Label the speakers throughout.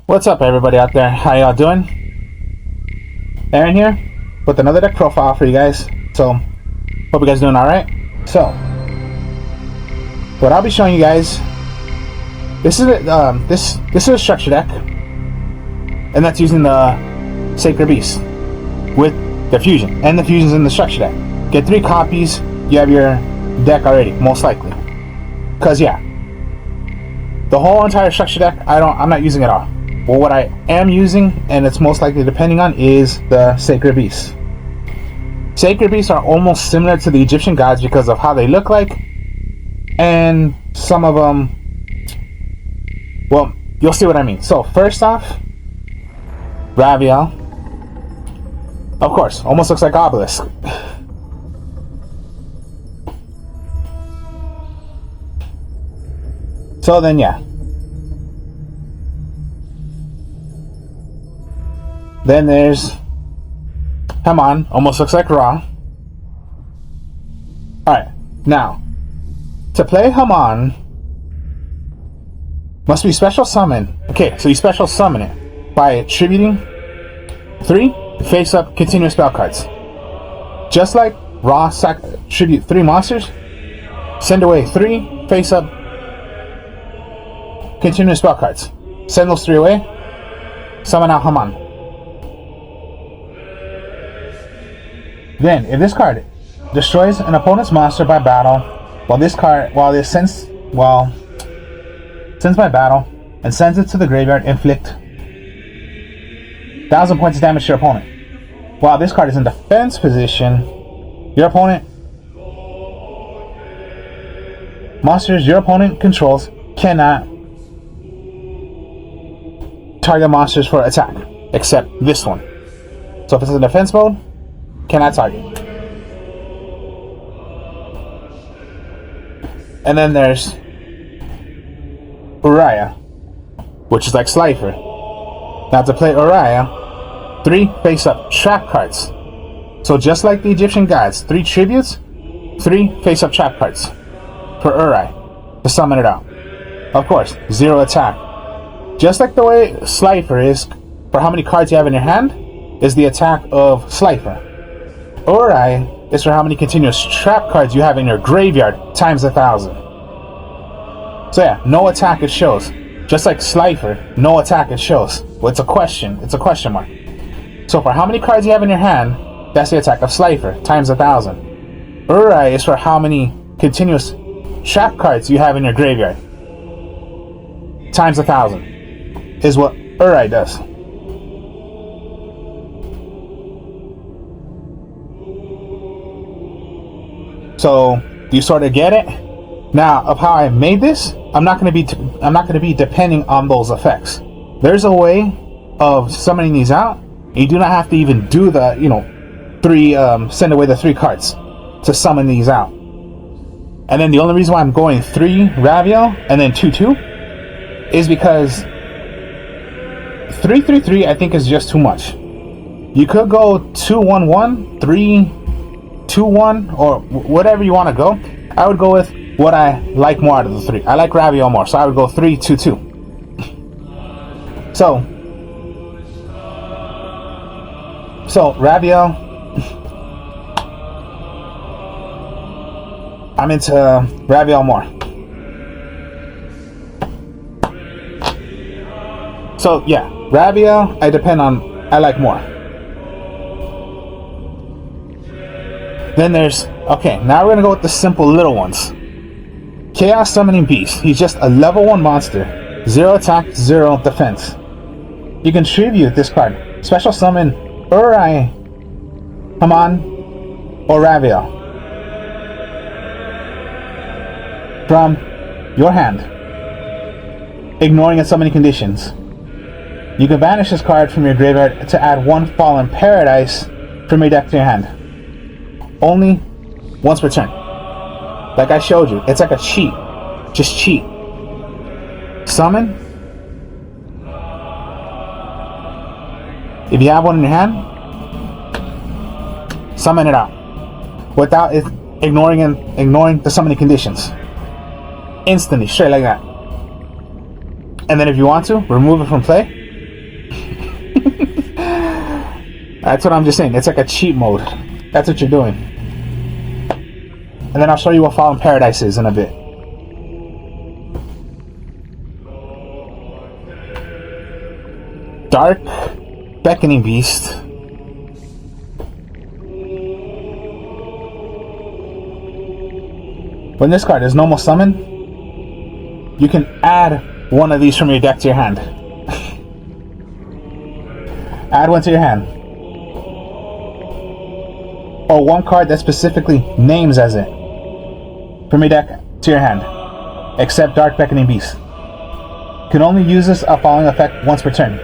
Speaker 1: What's up, everybody out there? How y'all doing? Aaron here with another deck profile for you guys. So, hope you guys doing all right. So, what I'll be showing you guys, this is a structure deck, and that's using the Sacred Beast with the fusion, and the fusion's in the structure deck. Get 3 copies. You have your deck already, most likely. Cause yeah, the whole entire structure deck, I'm not using it all. Well, what I am using, and it's most likely depending on, is the Sacred Beasts. Sacred Beasts are almost similar to the Egyptian gods because of how they look like, and some of them, well, you'll see what I mean. So first off, Raviel, of course, almost looks like Obelisk. So then, yeah. Then there's Haman, almost looks like Ra. Alright, now, to play Haman, must be special summon. Okay, so you special summon it by attributing 3 face-up continuous spell cards. Just like Ra attribute 3 monsters, send away 3 face-up continuous spell cards. Send those 3 away, summon out Haman. Then, if this card destroys an opponent's monster by battle, sends by battle and sends it to the graveyard, inflict 1,000 points of damage to your opponent. While this card is in defense position, your opponent monsters your opponent controls cannot target monsters for attack, except this one. So if it's in defense mode, cannot target. And then there's Uriah, which is like Slifer. Now to play Uriah, 3 face-up trap cards. So just like the Egyptian gods, 3 tributes, 3 face-up trap cards for Uriah to summon it out. Of course, 0 attack. Just like the way Slifer is, for how many cards you have in your hand, is the attack of Slifer. Uriah is for how many continuous trap cards you have in your graveyard times 1,000. So yeah, no attack it shows. Just like Slifer, no attack it shows. Well, it's a question mark. So for how many cards you have in your hand, that's the attack of Slifer times 1,000. Uriah is for how many continuous trap cards you have in your graveyard times 1,000 is what Uriah does. So, do you sort of get it? Now, of how I made this, I'm not going to be depending on those effects. There's a way of summoning these out. You do not have to even do the, send away the 3 cards to summon these out. And then the only reason why I'm going 3 Raviel and then 2/2 is because 3/3/3 I think is just too much. You could go 2/1/1, 3/2/1, or whatever you want to go. I would go with what I like more out of the 3. I like Raviel more, so I would go 3/2/2. So Raviel, I'm into Raviel more. So yeah, Raviel I like more. Then there's, okay, now we're going to go with the simple little ones. Chaos Summoning Beast. He's just a level 1 monster. 0 attack, 0 defense. You can tribute this card. Special summon Uriah, Haman, or Raviel from your hand, ignoring its summoning conditions. You can banish this card from your graveyard to add 1 Fallen Paradise from your deck to your hand. Only once per turn. Like I showed you, it's like a cheat. Just cheat. Summon. If you have one in your hand, summon it out without it ignoring the summoning conditions. Instantly, straight like that. And then if you want to, remove it from play. That's what I'm just saying. It's like a cheat mode. That's what you're doing. And then I'll show you what Fallen Paradise is in a bit. Dark Beckoning Beast. When this card is normal summon, you can add one of these from your deck to your hand. Add one to your hand. Or one card that specifically names as it from your deck to your hand. Except Dark Beckoning Beast. You can only use this following effect once per turn.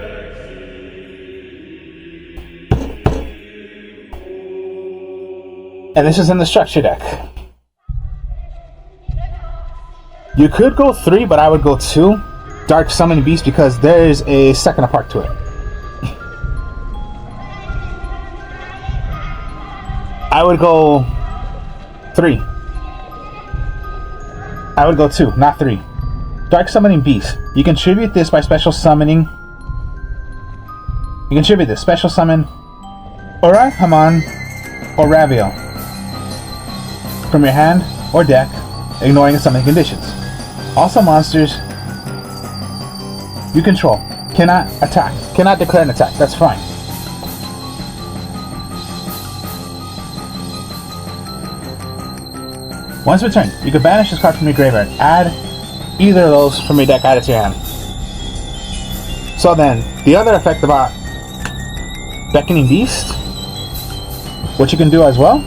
Speaker 1: And this is in the structure deck. You could go 3, but I would go 2. Dark Summoning Beast, because there is a second part to it. I would go 3. I would go 2, not 3. Dark Summoning Beast. You can tribute this by special summoning. You can tribute this. Special summon Ura, Haman, or Raviel from your hand or deck, ignoring the summoning conditions. Also, monsters you control cannot attack, cannot declare an attack. That's fine. Once per turn, you can banish this card from your graveyard. Add either of those from your deck, add it to your hand. So then, the other effect about Beckoning Beast, what you can do as well,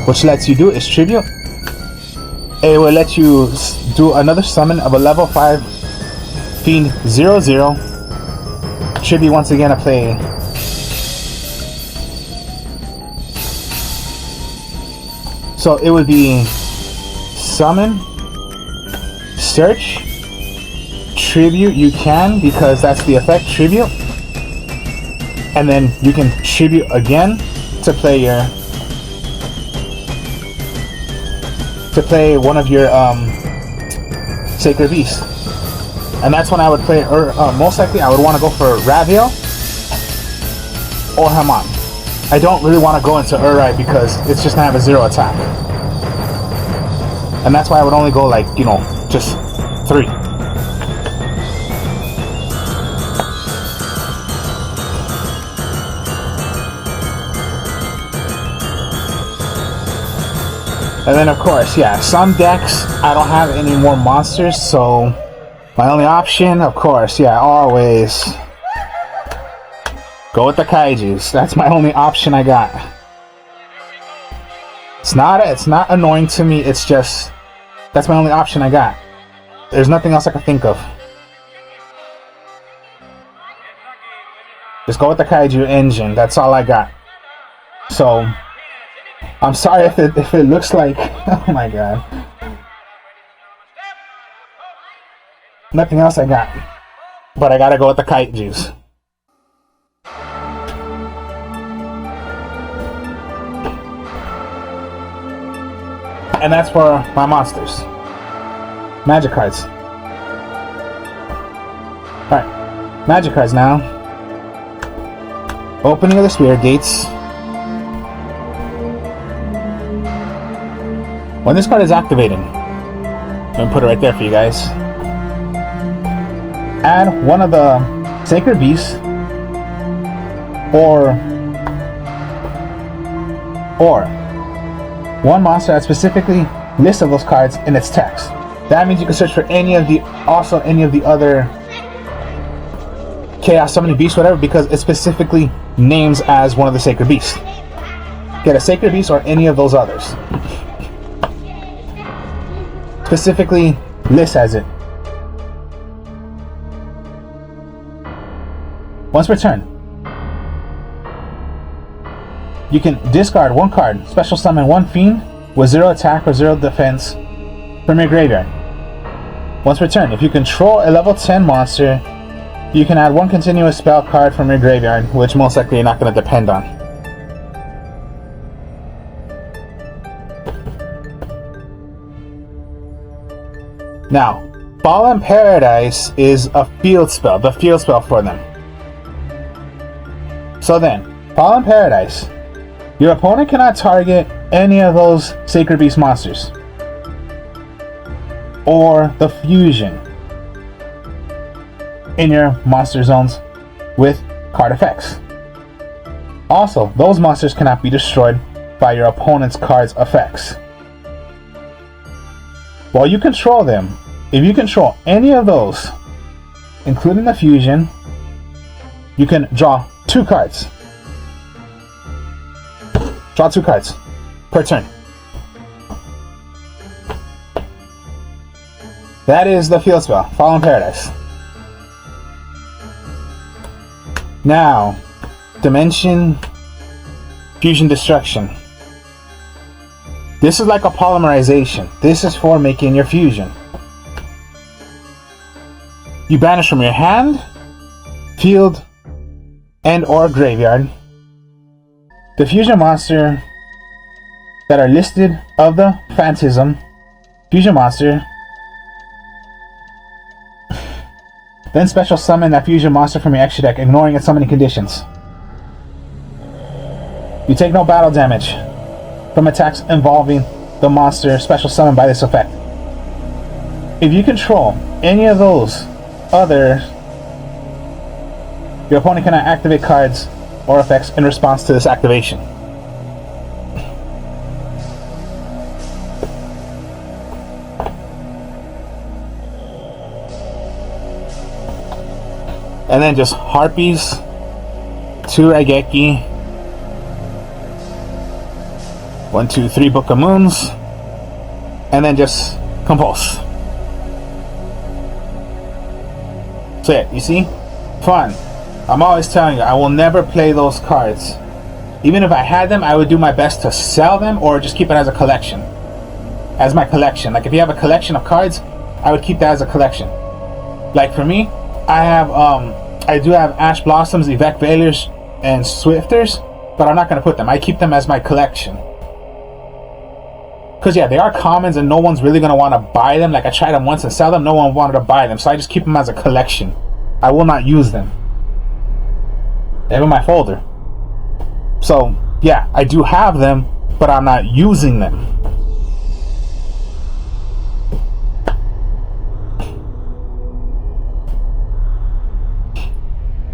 Speaker 1: which lets you do is tribute. It will let you do another summon of a level 5 Fiend 0/0. Tribute once again to play. So it would be summon, search, tribute. You can, because that's the effect, tribute. And then you can tribute again to play your one of your Sacred Beasts. And that's when I would play, or most likely I would want to go for Raviel or Haman. I don't really want to go into Uri because it's just gonna have a 0 attack. And that's why I would only go like, you know, just 3. And then of course, yeah, some decks I don't have any more monsters, so my only option, of course, yeah, always go with the kaijus. That's my only option I got. It's not annoying to me, it's just that's my only option I got. There's nothing else I can think of. Just go with the kaiju engine, that's all I got. So I'm sorry if it looks like, oh my god. Nothing else I got. But I gotta go with the kaijus. And that's for my monsters. Magic cards. Alright. Magic cards now. Opening of the Spirit Gates. When this card is activated, I'm gonna put it right there for you guys. Add one of the Sacred Beasts or one monster that specifically lists of those cards in its text. That means you can search for any of the other Chaos Summoning Beasts, whatever, because it specifically names as one of the Sacred Beasts. Get a Sacred Beast or any of those others. Specifically lists as it. Once per turn, you can discard one card, special summon one Fiend with 0 attack or 0 defense from your graveyard. Once per turn, if you control a level 10 monster, you can add one continuous spell card from your graveyard, which most likely you're not going to depend on. Now, Fallen Paradise is a field spell, the field spell for them. So then, Fallen Paradise, your opponent cannot target any of those Sacred Beast monsters or the fusion in your monster zones with card effects. Also, those monsters cannot be destroyed by your opponent's card's effects. While you control them, if you control any of those, including the fusion, you can draw 2 cards. Draw 2 cards per turn. That is the field spell, Fallen Paradise. Now, Dimension Fusion Destruction. This is like a polymerization. This is for making your fusion. You banish from your hand, field, and or graveyard the fusion monster that are listed of the Phantasm fusion monster. Then special summon that fusion monster from your extra deck, ignoring its summoning conditions. You take no battle damage from attacks involving the monster special summoned by this effect. If you control any of those others, your opponent cannot activate cards or effects in response to this activation. And then just Harpies, 2 Raigeki, 1, 2, 3 Book of Moons, and then just Compulse. So yeah, you see? Fun. I'm always telling you, I will never play those cards. Even if I had them, I would do my best to sell them or just keep it as a collection. As my collection. Like if you have a collection of cards, I would keep that as a collection. Like for me, I do have Ash Blossoms, Evac Veilers, and Swifters, but I'm not going to put them. I keep them as my collection. Because yeah, they are commons and no one's really going to want to buy them. Like I tried them once and sell them, no one wanted to buy them. So I just keep them as a collection. I will not use them. They're in my folder. So yeah, I do have them, but I'm not using them.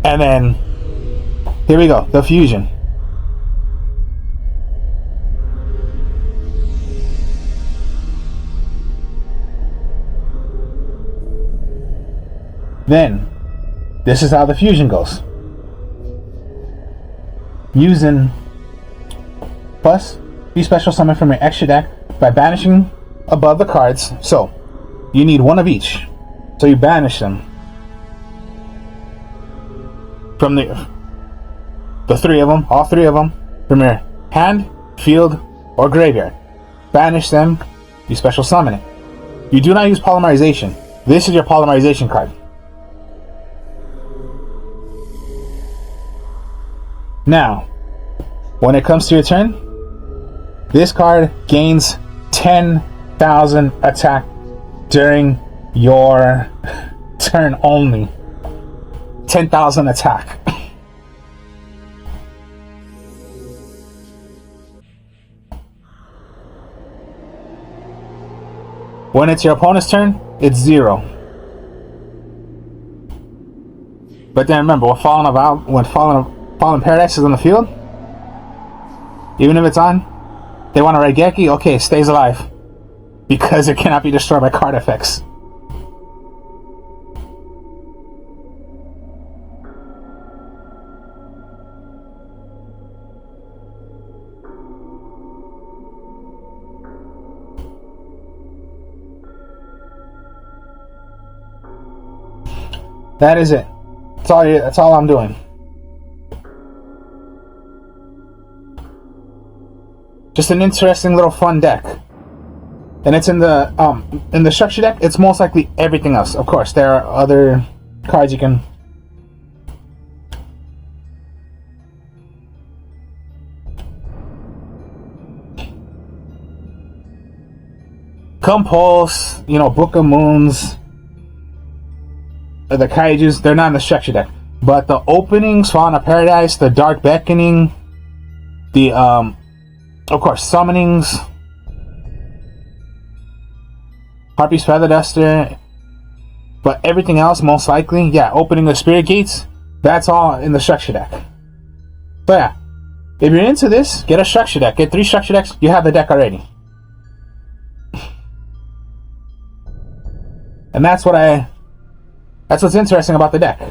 Speaker 1: And then, here we go, the fusion. Then, this is how the fusion goes. Using plus be special summon from your extra deck by banishing above the cards. So, you need one of each. So you banish them from the 3 of them, all 3 of them, from your hand, field, or graveyard. Banish them, you special summon it. You do not use polymerization. This is your polymerization card. Now, when it comes to your turn, this card gains 10,000 attack during your turn only. 10,000 attack. When it's your opponent's turn, it's 0. But then remember, when Fallen Paradise is on the field, even if it's on, they want a Raigeki, okay, it stays alive. Because it cannot be destroyed by card effects. That is it. That's all I'm doing. Just an interesting little fun deck. And it's in the structure deck, it's most likely everything else. Of course, there are other cards you can Compulse, you know, Book of Moons, the Kaijus, they're not in the structure deck. But the openings, Fallen of Paradise, the Dark Beckoning, the, of course, Summonings, Harpy's Feather Duster, but everything else, most likely, yeah, opening the Spirit Gates, that's all in the structure deck. But yeah, if you're into this, get a structure deck. Get 3 structure decks, you have the deck already. And that's what's interesting about the deck.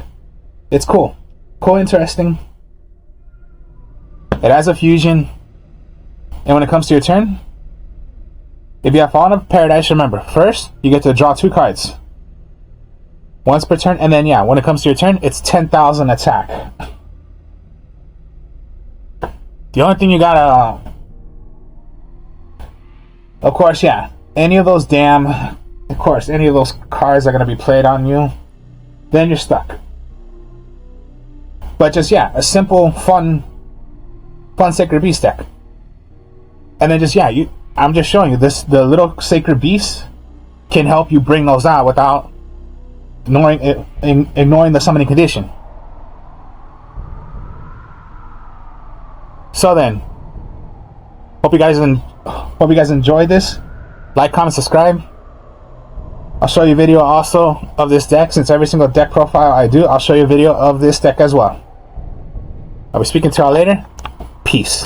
Speaker 1: It's cool. Cool, interesting. It has a fusion. And when it comes to your turn, if you have Fallen of Paradise, remember, first, you get to draw 2 cards. Once per turn, and then, yeah, when it comes to your turn, it's 10,000 attack. The only thing you gotta... Of course, yeah, any of those Of course, any of those cards are gonna be played on you. Then you're stuck. But just, yeah, a simple, fun Sacred Beast deck. And then just, yeah, I'm just showing you this. The little Sacred Beast can help you bring those out without ignoring the summoning condition. So then, hope you guys enjoyed this. Like, comment, subscribe. I'll show you a video also of this deck. Since every single deck profile I do, I'll show you a video of this deck as well. I'll be speaking to y'all later. Peace.